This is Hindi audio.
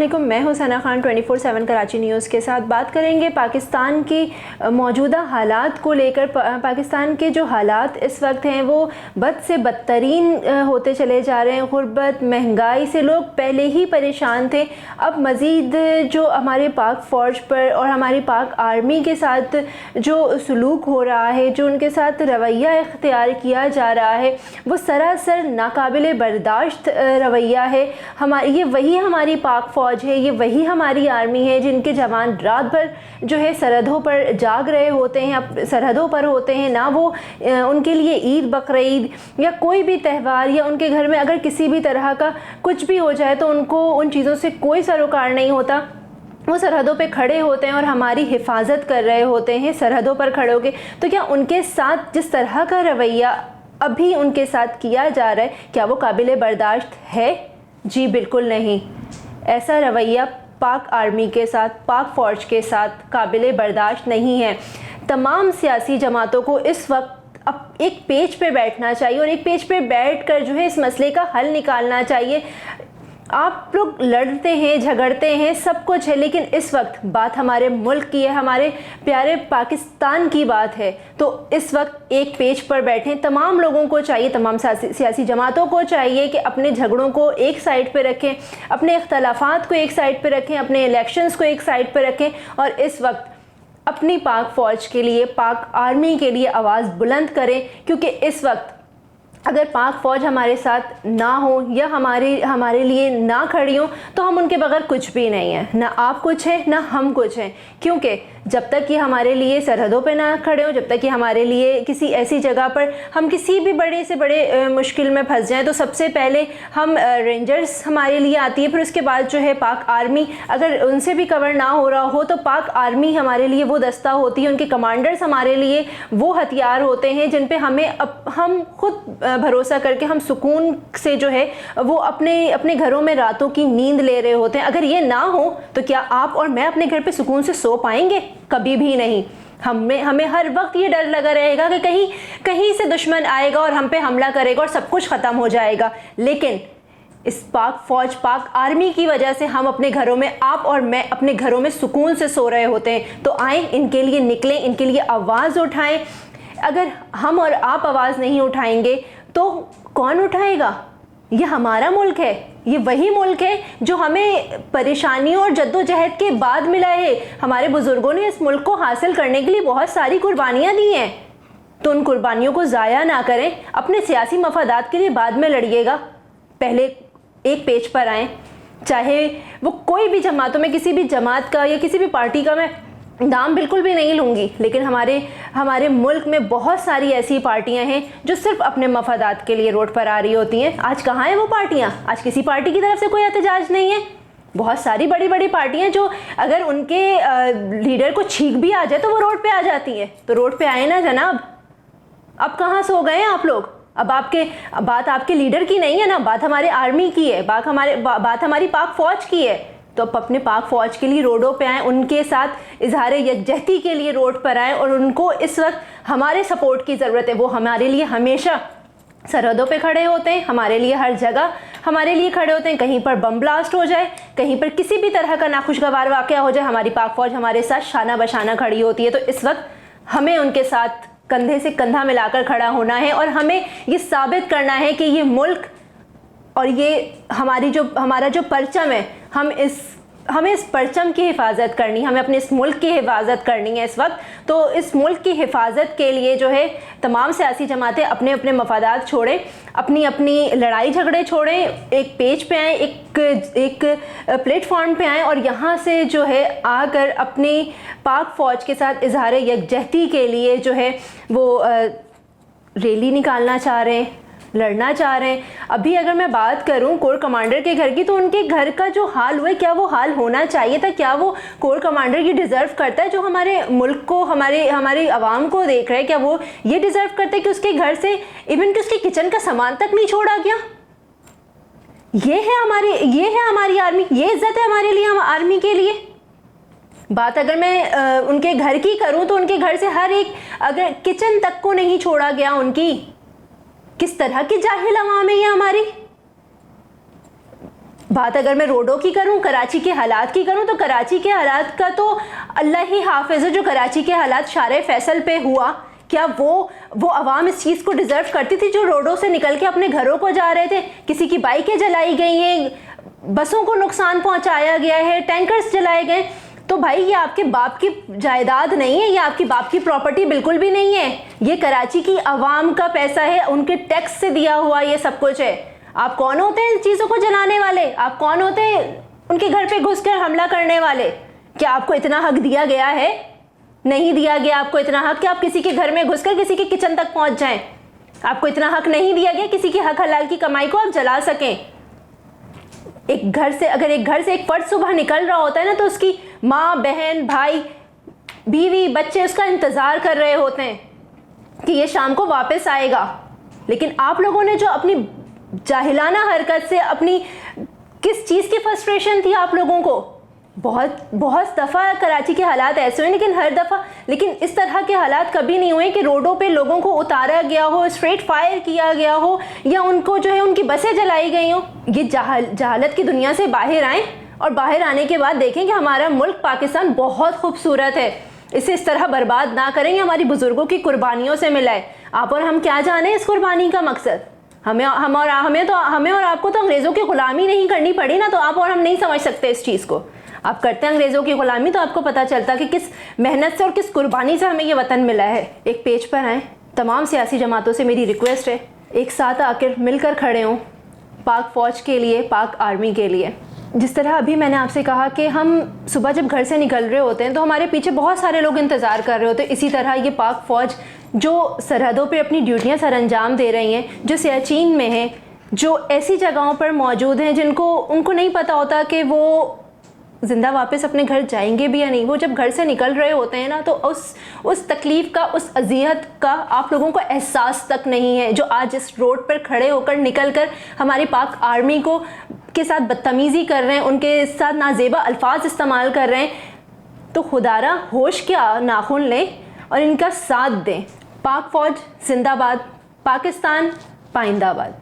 वालेकुम, मैं हूं सना खान 24/7 कराची न्यूज़ के साथ। बात करेंगे पाकिस्तान की मौजूदा हालात को लेकर। पाकिस्तान के जो हालात इस वक्त हैं वो बद से बदतरीन होते चले जा रहे हैं। गुर्बत, महंगाई से लोग पहले ही परेशान थे, अब मज़ीद जो हमारे पाक फ़ौज पर और हमारी पाक आर्मी के साथ जो सलूक हो रहा है, जो उनके साथ रवैया इख्तियार किया जा रहा है, वो सरासर नाकाबिले बर्दाश्त रवैया है। ये वही हमारी पाक फ़ौज है, ये वही हमारी आर्मी है जिनके जवान रात भर जो है सरहदों पर जाग रहे होते हैं, अब सरहदों पर होते हैं। ना वो उनके लिए ईद, बकरीद या कोई भी त्यौहार या उनके घर में अगर किसी भी तरह का कुछ भी हो जाए तो उनको उन चीज़ों से कोई सरोकार नहीं होता। वो सरहदों पे खड़े होते हैं और हमारी हिफाजत कर रहे होते हैं सरहदों पर खड़े होकर। तो क्या उनके साथ जिस तरह का रवैया अभी उनके साथ किया जा रहा है, क्या वो काबिल बर्दाश्त है? जी बिल्कुल नहीं। ऐसा रवैया पाक आर्मी के साथ, पाक फ़ौज के साथ काबिल बर्दाश्त नहीं है। तमाम सियासी जमातों को इस वक्त अब एक पेज पे बैठना चाहिए और एक पेज पे बैठकर जो है इस मसले का हल निकालना चाहिए। आप लोग लड़ते हैं, झगड़ते हैं, सब कुछ है, लेकिन इस वक्त बात हमारे मुल्क की है, हमारे प्यारे पाकिस्तान की बात है। तो इस वक्त एक पेज पर बैठें। तमाम लोगों को चाहिए, तमाम सियासी जमातों को चाहिए कि अपने झगड़ों को एक साइड पे रखें, अपने इख्तलाफात को एक साइड पे रखें, अपने इलेक्शंस को एक साइड पे रखें और इस वक्त अपनी पाक फ़ौज के लिए, पाक आर्मी के लिए आवाज़ बुलंद करें। क्योंकि इस वक्त अगर पाक फ़ौज हमारे साथ ना हो या हमारे लिए ना खड़ी हो तो हम उनके बगैर कुछ भी नहीं है। ना आप कुछ हैं, ना हम कुछ हैं। क्योंकि जब तक कि हमारे लिए सरहदों पे ना खड़े हो, जब तक कि हमारे लिए किसी ऐसी जगह पर हम किसी भी बड़े से बड़े मुश्किल में फंस जाएं, तो सबसे पहले हम रेंजर्स हमारे लिए आती है, फिर उसके बाद जो है पाक आर्मी। अगर उनसे भी कवर ना हो रहा हो तो पाक आर्मी हमारे लिए वो दस्ता होती है, उनके कमांडर्स हमारे लिए वो हथियार होते हैं जिन पे हम खुद भरोसा करके हम सुकून से जो है वो अपने घरों में रातों की नींद ले रहे होते हैं। अगर ये ना हो तो क्या आप और मैं अपने घर पे सुकून से सो पाएंगे? कभी भी नहीं। हमें हर वक्त ये डर लगा रहेगा कि कहीं से दुश्मन आएगा और हम पे हमला करेगा और सब कुछ ख़त्म हो जाएगा। लेकिन इस पाक फ़ौज, पाक आर्मी की वजह से हम अपने घरों में, आप और मैं अपने घरों में सुकून से सो रहे होते हैं। तो आए, इनके लिए निकलें, इनके लिए आवाज़ उठाएं। अगर हम और आप आवाज़ नहीं उठाएंगे तो कौन उठाएगा? ये हमारा मुल्क है, ये वही मुल्क है जो हमें परेशानियों और जद्दोजहद के बाद मिला है। हमारे बुज़ुर्गों ने इस मुल्क को हासिल करने के लिए बहुत सारी कुर्बानियाँ दी हैं, तो उन कुर्बानियों को ज़ाया ना करें। अपने सियासी मफादात के लिए बाद में लड़िएगा, पहले एक पेज पर आएँ। चाहे वो कोई भी जमातों में, किसी भी जमात का या किसी भी पार्टी का मैं नाम बिल्कुल भी नहीं लूँगी, लेकिन हमारे मुल्क में बहुत सारी ऐसी पार्टियां हैं जो सिर्फ अपने मफादात के लिए रोड पर आ रही होती हैं। आज कहाँ हैं वो पार्टियां? आज किसी पार्टी की तरफ से कोई एहतजाज नहीं है। बहुत सारी बड़ी बड़ी पार्टियां जो अगर उनके लीडर को छींक भी आ जाए तो वो रोड पे आ जाती हैं। तो रोड पे आए ना जनाब। अब कहाँ सो गए आप लोग? अब बात आपके लीडर की नहीं है ना, बात हमारे आर्मी की है, बात हमारी पाक फ़ौज की है। तो अब अपने पाक फ़ौज के लिए रोडों पे आएँ, उनके साथ इजहार यकजहती के लिए रोड पर आएँ और उनको इस वक्त हमारे सपोर्ट की ज़रूरत है। वो हमारे लिए हमेशा सरहदों पे खड़े होते हैं, हमारे लिए हर जगह हमारे लिए खड़े होते हैं। कहीं पर बम ब्लास्ट हो जाए, कहीं पर किसी भी तरह का नाखुशगवार वाक़या हो जाए, हमारी पाक फ़ौज हमारे साथ शाना बशाना खड़ी होती है। तो इस वक्त हमें उनके साथ कंधे से कंधा मिलाकर खड़ा होना है और हमें ये साबित करना है कि ये मुल्क और ये हमारा जो परचम है, हमें इस परचम की हिफाजत करनी, हमें अपने इस मुल्क की हिफाजत करनी है इस वक्त। तो इस मुल्क की हिफाजत के लिए जो है तमाम सियासी जमातें अपने अपने मफादात छोड़ें, अपनी अपनी लड़ाई झगड़े छोड़ें, एक पेज पे आएँ, एक प्लेटफॉर्म पे आएँ और यहाँ से जो है आकर अपनी पाक फ़ौज के साथ इजहार यकजहती के लिए जो है वो रैली निकालना चाह रहे हैं, लड़ना चाह रहे हैं। अभी अगर मैं बात करूं कोर कमांडर के घर की, तो उनके घर का जो हाल हुआ है, क्या वो हाल होना चाहिए था? क्या वो कोर कमांडर ये डिज़र्व करता है जो हमारे मुल्क को, हमारी आवाम को देख रहे हैं? क्या वो ये डिज़र्व करते हैं कि उसके घर से इवन कि उसके किचन का सामान तक नहीं छोड़ा गया? ये है हमारी आर्मी, ये इज्जत है हमारे लिए, हम आर्मी के लिए। बात अगर मैं उनके घर की करूं तो उनके घर से हर एक, अगर किचन तक को नहीं छोड़ा गया उनकी, किस तरह की जाहिल अवाम है ये हमारी? बात अगर मैं रोडों की करूं, कराची के हालात की करूं, तो कराची के हालात का तो अल्लाह ही हाफिज़ है। जो कराची के हालात शारे फैसल पे हुआ, क्या वो आवाम इस चीज़ को डिज़र्व करती थी जो रोडों से निकल के अपने घरों को जा रहे थे? किसी की बाइकें जलाई गई हैं, बसों को नुकसान पहुंचाया गया है, टैंकर्स जलाए गए। तो भाई ये आपके बाप की जायदाद नहीं है, ये आपकी बाप की प्रॉपर्टी बिल्कुल भी नहीं है। ये कराची की आवाम का पैसा है, उनके टैक्स से दिया हुआ ये सब कुछ है। आप कौन होते हैं इन चीज़ों को जलाने वाले? आप कौन होते हैं उनके घर पे घुसकर हमला करने वाले? क्या आपको इतना हक दिया गया है? नहीं दिया गया आपको इतना हक कि आप किसी के घर में घुसकर किसी के किचन तक पहुंच जाएं। आपको इतना हक नहीं दिया गया किसी की हक हलाल की कमाई को आप जला सकें। अगर एक घर से एक फर्द सुबह निकल रहा होता है ना, तो उसकी माँ, बहन, भाई, बीवी, बच्चे उसका इंतज़ार कर रहे होते हैं कि ये शाम को वापस आएगा। लेकिन आप लोगों ने जो अपनी जाहिलाना हरकत से, अपनी किस चीज़ की फ्रस्ट्रेशन थी आप लोगों को? बहुत दफ़ा कराची के हालात ऐसे हुए, लेकिन इस तरह के हालात कभी नहीं हुए कि रोडों पे लोगों को उतारा गया हो, स्ट्रेट फायर किया गया हो, या उनको जो है उनकी बसें जलाई गई हो। ये जहालत की दुनिया से बाहर आएँ और बाहर आने के बाद देखें कि हमारा मुल्क पाकिस्तान बहुत खूबसूरत है। इसे इस तरह बर्बाद ना करेंगे, हमारी बुज़ुर्गों की कुर्बानियों से मिला है। आप और हम क्या जाने इस कुर्बानी का मकसद? हमें और आपको तो अंग्रेज़ों की ग़ुलामी नहीं करनी पड़ी ना, तो आप और हम नहीं समझ सकते इस चीज़ को। आप करते हैं अंग्रेज़ों की ग़ुलामी, तो आपको पता चलता कि किस मेहनत से और किस कुर्बानी से हमें ये वतन मिला है। एक पेज पर आएँ। तमाम सियासी जमातों से मेरी रिक्वेस्ट है, एक साथ आकर मिलकर खड़े हों पाक फ़ौज के लिए, पाक आर्मी के लिए। जिस तरह अभी मैंने आपसे कहा कि हम सुबह जब घर से निकल रहे होते हैं तो हमारे पीछे बहुत सारे लोग इंतज़ार कर रहे होते हैं, इसी तरह ये पाक फ़ौज जो सरहदों पे अपनी ड्यूटियां सर अंजाम दे रही हैं, जो सियाचिन में हैं, जो ऐसी जगहों पर मौजूद हैं जिनको उनको नहीं पता होता कि वो ज़िंदा वापस अपने घर जाएंगे भी या नहीं। वो जब घर से निकल रहे होते हैं ना, तो उस तकलीफ़ का, उस अज़ियत का आप लोगों को एहसास तक नहीं है, जो आज इस रोड पर खड़े होकर निकल कर हमारी पाक आर्मी को के साथ बदतमीज़ी कर रहे हैं, उनके साथ नाजेबा अल्फाज इस्तेमाल कर रहे हैं। तो खुदारा होश के नाखून लें और इनका साथ दें। पाक फ़ौज जिंदाबाद, पाकिस्तान पाइंदाबाद।